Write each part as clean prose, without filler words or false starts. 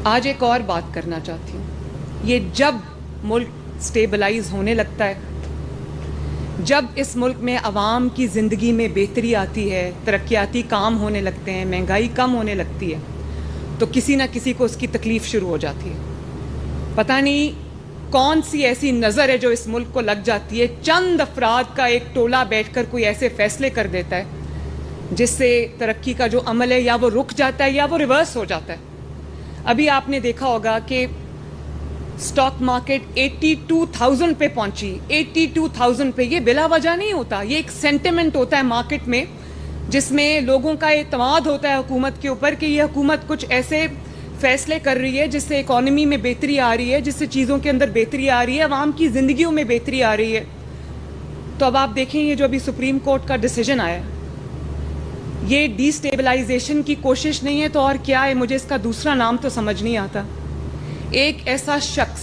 آج ایک اور بات کرنا چاہتی ہوں. یہ جب ملک سٹیبلائز ہونے لگتا ہے، جب اس ملک میں عوام کی زندگی میں بہتری آتی ہے، ترقیاتی کام ہونے لگتے ہیں، مہنگائی کم ہونے لگتی ہے، تو کسی نہ کسی کو اس کی تکلیف شروع ہو جاتی ہے. پتہ نہیں کون سی ایسی نظر ہے جو اس ملک کو لگ جاتی ہے. چند افراد کا ایک ٹولہ بیٹھ کر کوئی ایسے فیصلے کر دیتا ہے جس سے ترقی کا جو عمل ہے یا وہ رک جاتا ہے یا وہ ریورس ہو جاتا ہے. ابھی آپ نے دیکھا ہوگا کہ اسٹاک مارکیٹ 82,000 پہ پہنچی. 82,000 پہ. یہ بلا وجہ نہیں ہوتا، یہ ایک سینٹیمنٹ ہوتا ہے مارکیٹ میں، جس میں لوگوں کا اعتماد ہوتا ہے حکومت کے اوپر کہ یہ حکومت کچھ ایسے فیصلے کر رہی ہے جس سے اکانومی میں بہتری آ رہی ہے، جس سے چیزوں کے اندر بہتری آ رہی ہے، عوام کی زندگیوں میں بہتری آ رہی ہے. تو اب آپ دیکھیں یہ جو ابھی سپریم کورٹ کا ڈیسیجن آیا ہے، یہ ڈی سٹیبلائزیشن کی کوشش نہیں ہے تو اور کیا ہے؟ مجھے اس کا دوسرا نام تو سمجھ نہیں آتا. ایک ایسا شخص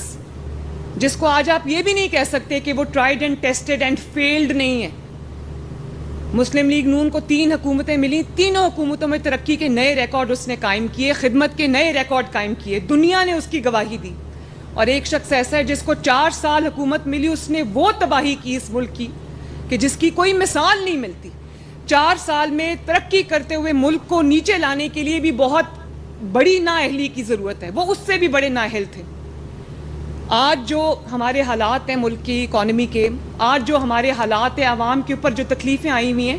جس کو آج آپ یہ بھی نہیں کہہ سکتے کہ وہ tried and tested and field نہیں ہے. مسلم لیگ نون کو 3 حکومتیں ملی، تینوں حکومتوں میں ترقی کے نئے ریکارڈ اس نے قائم کیے، خدمت کے نئے ریکارڈ قائم کیے، دنیا نے اس کی گواہی دی. اور ایک شخص ایسا ہے جس کو 4 سال حکومت ملی، اس نے وہ تباہی کی اس ملک کی کہ جس کی کوئی مثال نہیں ملتی. 4 سال میں ترقی کرتے ہوئے ملک کو نیچے لانے کے لیے بھی بہت بڑی نااہلی کی ضرورت ہے. وہ اس سے بھی بڑے نااہل تھے. آج جو ہمارے حالات ہیں ملک کی اکانومی کے، آج جو ہمارے حالات ہیں عوام کے اوپر جو تکلیفیں آئی ہوئی ہیں،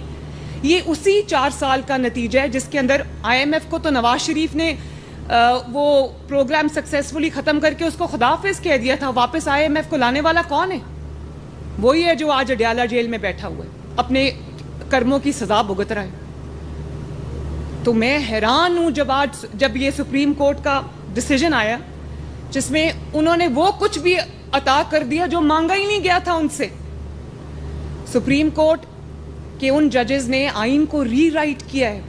یہ اسی 4 سال کا نتیجہ ہے جس کے اندر IMF کو تو نواز شریف نے وہ پروگرام سکسیسفلی ختم کر کے اس کو خداحافظ کہہ دیا تھا. واپس IMF کو لانے والا کون ہے؟ وہی ہے جو آج اڈیالہ جیل میں بیٹھا ہوا ہے، اپنے کرموں کی سزا بھگت رہا ہے. تو میں حیران ہوں جب یہ سپریم کورٹ کا ڈیسیجن آیا جس میں انہوں نے وہ کچھ بھی عطا کر دیا جو مانگا ہی نہیں گیا تھا ان سے. سپریم کورٹ کے ان ججز نے آئین کو ری رائٹ کیا ہے.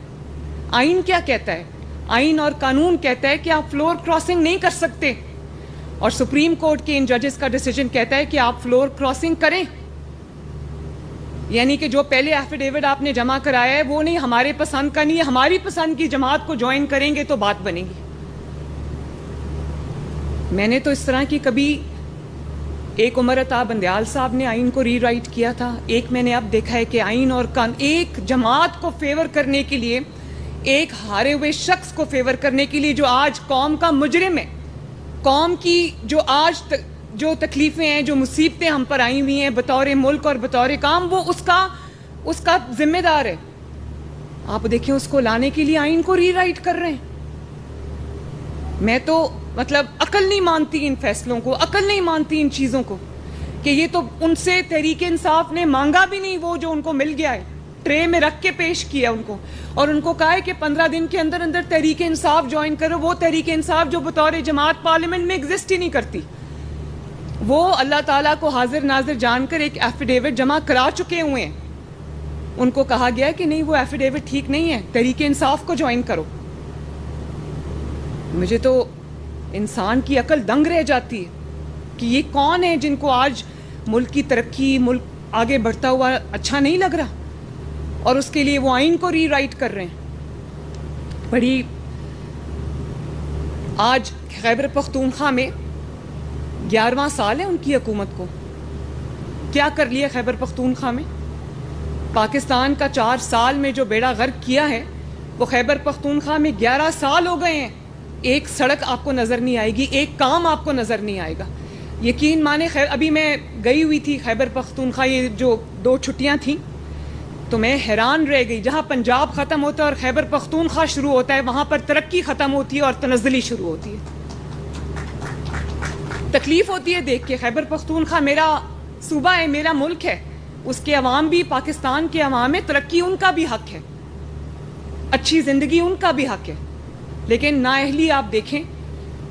آئین کیا کہتا ہے؟ آئین اور قانون کہتا ہے کہ آپ فلور کراسنگ نہیں کر سکتے، اور سپریم کورٹ کے ان ججز کا ڈیسیجن کہتا ہے کہ آپ فلور کراسنگ کریں. یعنی کہ جو پہلے ایفیڈیوٹ آپ نے جمع کرایا ہے وہ نہیں، ہمارے پسند کا نہیں ہے، ہماری پسند کی جماعت کو جوائن کریں گے تو بات بنے گی. میں نے تو اس طرح کی کبھی، ایک عمر عطا بندیال صاحب نے آئین کو ری رائٹ کیا تھا، ایک میں نے اب دیکھا ہے کہ آئین اور ایک جماعت کو فیور کرنے کے لیے، ایک ہارے ہوئے شخص کو فیور کرنے کے لیے جو آج قوم کا مجرم ہے، قوم کی جو آج جو تکلیفیں ہیں، جو مصیبتیں ہم پر آئی ہوئی ہیں بطور ملک اور بطور کام، وہ اس کا ذمہ دار ہے. آپ دیکھیں اس کو لانے کے لیے آئین کو ری رائٹ کر رہے ہیں. میں تو مطلب عقل نہیں مانتی ان فیصلوں کو، عقل نہیں مانتی ان چیزوں کو کہ یہ تو ان سے تحریک انصاف نے مانگا بھی نہیں، وہ جو ان کو مل گیا ہے ٹرے میں رکھ کے پیش کیا ان کو، اور ان کو کہا ہے کہ 15 دن کے اندر اندر تحریک انصاف جوائن کرو. وہ تحریک انصاف جو بطور جماعت پارلیمنٹ میں ایگزسٹ ہی نہیں کرتی، وہ اللہ تعالیٰ کو حاضر ناظر جان کر ایک ایفیڈیوٹ جمع کرا چکے ہوئے ہیں. ان کو کہا گیا کہ نہیں وہ ایفیڈیوٹ ٹھیک نہیں ہے، تحریک انصاف کو جوائن کرو. مجھے تو انسان کی عقل دنگ رہ جاتی ہے کہ یہ کون ہے جن کو آج ملک کی ترقی، ملک آگے بڑھتا ہوا اچھا نہیں لگ رہا، اور اس کے لیے وہ آئین کو ری رائٹ کر رہے ہیں. بڑی آج خیبر پختونخوا میں 11واں سال ہے ان کی حکومت کو. کیا کر لیا خیبر پختونخوا میں؟ پاکستان کا 4 سال میں جو بیڑا غرق کیا ہے وہ خیبر پختونخوا میں 11 سال ہو گئے ہیں. ایک سڑک آپ کو نظر نہیں آئے گی، ایک کام آپ کو نظر نہیں آئے گا. یقین مانے ابھی میں گئی ہوئی تھی خیبر پختونخوا، یہ جو 2 چھٹیاں تھیں، تو میں حیران رہ گئی. جہاں پنجاب ختم ہوتا ہے اور خیبر پختونخوا شروع ہوتا ہے، وہاں پر ترقی ختم ہوتی ہے اور تنزلی شروع ہوتی ہے. تکلیف ہوتی ہے دیکھ کے. خیبر پختونخوا میرا صوبہ ہے، میرا ملک ہے، اس کے عوام بھی پاکستان کے عوام ہے، ترقی ان کا بھی حق ہے، اچھی زندگی ان کا بھی حق ہے. لیکن نااہلی آپ دیکھیں،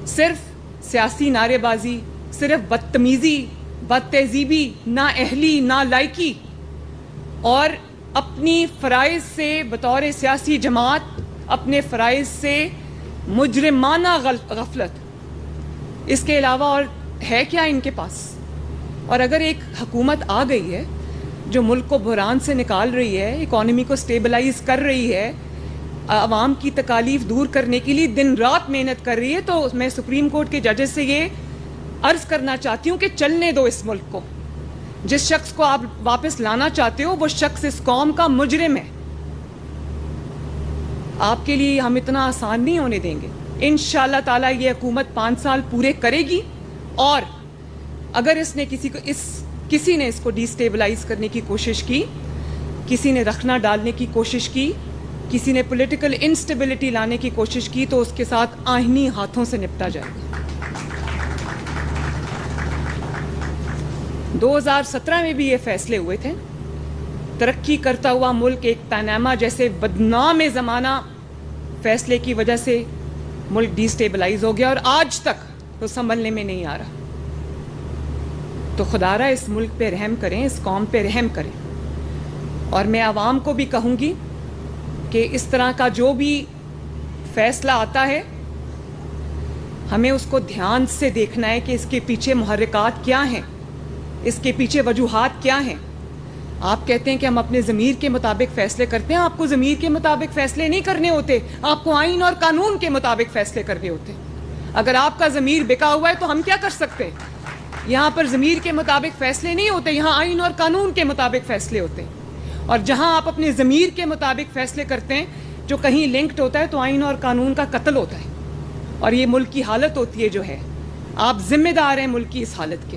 صرف سیاسی نعرے بازی، صرف بدتمیزی، بد تہذیبی، نااہلی، نالائکی، اور اپنی فرائض سے بطور سیاسی جماعت، اپنے فرائض سے مجرمانہ غفلت، اس کے علاوہ اور ہے کیا ان کے پاس؟ اور اگر ایک حکومت آ گئی ہے جو ملک کو بحران سے نکال رہی ہے، اکانومی کو سٹیبلائز کر رہی ہے، عوام کی تکالیف دور کرنے کے لیے دن رات محنت کر رہی ہے. تو میں سپریم کورٹ کے ججز سے یہ عرض کرنا چاہتی ہوں کہ چلنے دو اس ملک کو. جس شخص کو آپ واپس لانا چاہتے ہو وہ شخص اس قوم کا مجرم ہے. آپ کے لیے ہم اتنا آسان نہیں ہونے دیں گے. انشاءاللہ تعالیٰ یہ حکومت 5 سال پورے کرے گی, اور اگر کسی نے اس کو ڈی سٹیبلائز کرنے کی کوشش کی, کسی نے رخنا ڈالنے کی کوشش کی, کسی نے پولیٹیکل انسٹیبلٹی لانے کی کوشش کی, تو اس کے ساتھ آئینی ہاتھوں سے نپٹا جائے گا. 2017 میں بھی یہ فیصلے ہوئے تھے. ترقی کرتا ہوا ملک ایک پاناما جیسے بدنام زمانہ فیصلے کی وجہ سے ملک ڈی سٹیبلائز ہو گیا, اور آج تک وہ سنبھلنے میں نہیں آ رہا. تو خدا را اس ملک پہ رحم کریں, اس قوم پہ رحم کریں. اور میں عوام کو بھی کہوں گی کہ اس طرح کا جو بھی فیصلہ آتا ہے ہمیں اس کو دھیان سے دیکھنا ہے کہ اس کے پیچھے محرکات کیا ہیں, اس کے پیچھے وجوہات کیا ہیں. آپ کہتے ہیں کہ ہم اپنے ضمیر کے مطابق فیصلے کرتے ہیں. آپ کو ضمیر کے مطابق فیصلے نہیں کرنے ہوتے, آپ کو آئین اور قانون کے مطابق فیصلے کرنے ہوتے. اگر آپ کا ضمیر بکا ہوا ہے تو ہم کیا کر سکتے ہیں؟ یہاں پر ضمیر کے مطابق فیصلے نہیں ہوتے, یہاں آئین اور قانون کے مطابق فیصلے ہوتے ہیں. اور جہاں آپ اپنے ضمیر کے مطابق فیصلے کرتے ہیں جو کہیں لنکڈ ہوتا ہے تو آئین اور قانون کا قتل ہوتا ہے, اور یہ ملک کی حالت ہوتی ہے جو ہے. آپ ذمہ دار ہیں ملک کی اس حالت کے.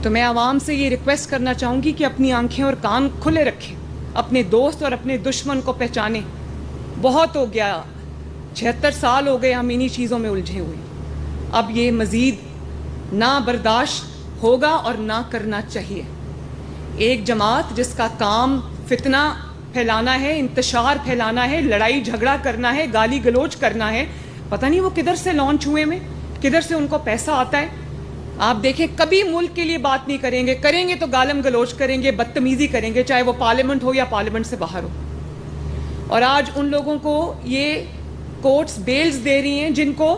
تو میں عوام سے یہ ریکویسٹ کرنا چاہوں گی کہ اپنی آنکھیں اور کان کھلے رکھیں, اپنے دوست اور اپنے دشمن کو پہچانیں. بہت ہو گیا, 76 سال ہو گئے ہم انہی چیزوں میں الجھے ہوئے. اب یہ مزید نہ برداشت ہوگا اور نہ کرنا چاہیے. ایک جماعت جس کا کام فتنہ پھیلانا ہے, انتشار پھیلانا ہے, لڑائی جھگڑا کرنا ہے, گالی گلوچ کرنا ہے, پتہ نہیں وہ کدھر سے لانچ ہوئے میں, کدھر سے ان کو پیسہ آتا ہے. آپ دیکھیں کبھی ملک کے لیے بات نہیں کریں گے تو گالم گلوچ کریں گے, بدتمیزی کریں گے, چاہے وہ پارلیمنٹ ہو یا پارلیمنٹ سے باہر ہو. اور آج ان لوگوں کو یہ کورٹس بیلز دے رہی ہیں جن کو,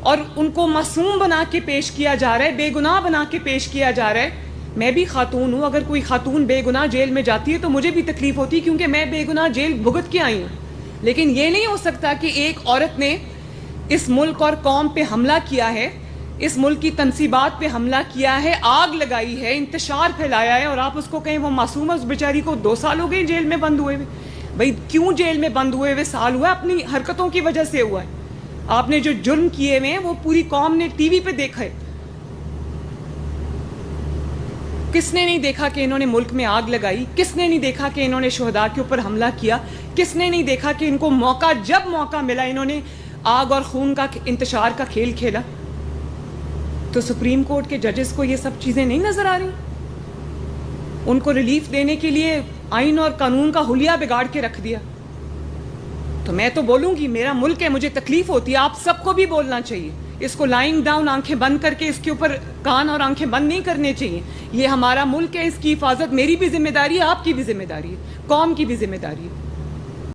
اور ان کو معصوم بنا کے پیش کیا جا رہا ہے, بے گناہ بنا کے پیش کیا جا رہا ہے. میں بھی خاتون ہوں, اگر کوئی خاتون بے گناہ جیل میں جاتی ہے تو مجھے بھی تکلیف ہوتی ہے, کیونکہ میں بے گناہ جیل بھگت کے آئی ہوں. لیکن یہ نہیں ہو سکتا کہ ایک عورت نے اس ملک اور قوم پہ حملہ کیا ہے, اس ملک کی تنصیبات پہ حملہ کیا ہے, آگ لگائی ہے, انتشار پھیلایا ہے, اور آپ اس کو کہیں وہ معصوم ہے. اس بیچاری کو 2 سال ہو گئے جیل میں بند ہوئے ہوئے. بھائی کیوں جیل میں بند ہوئے سال ہوا؟ اپنی حرکتوں کی وجہ سے ہوا ہے. آپ نے جو جرم کیے ہوئے ہیں وہ پوری قوم نے ٹی وی پہ دیکھا ہے. کس نے نہیں دیکھا کہ انہوں نے ملک میں آگ لگائی؟ کس نے نہیں دیکھا کہ انہوں نے شہداء کے اوپر حملہ کیا؟ کس نے نہیں دیکھا کہ ان کو جب موقع ملا انہوں نے آگ اور خون کا انتشار کا کھیل کھیلا؟ تو سپریم کورٹ کے ججز کو یہ سب چیزیں نہیں نظر آ رہی؟ ان کو ریلیف دینے کے لیے آئین اور قانون کا حلیہ بگاڑ کے رکھ دیا. تو میں تو بولوں گی, میرا ملک ہے, مجھے تکلیف ہوتی ہے, آپ سب کو بھی بولنا چاہیے. اس کو لائنگ ڈاؤن, آنکھیں بند کر کے اس کے اوپر کان اور آنکھیں بند نہیں کرنے چاہیے. یہ ہمارا ملک ہے, اس کی حفاظت میری بھی ذمہ داری ہے, آپ کی بھی ذمہ داری ہے, قوم کی بھی ذمہ داری ہے.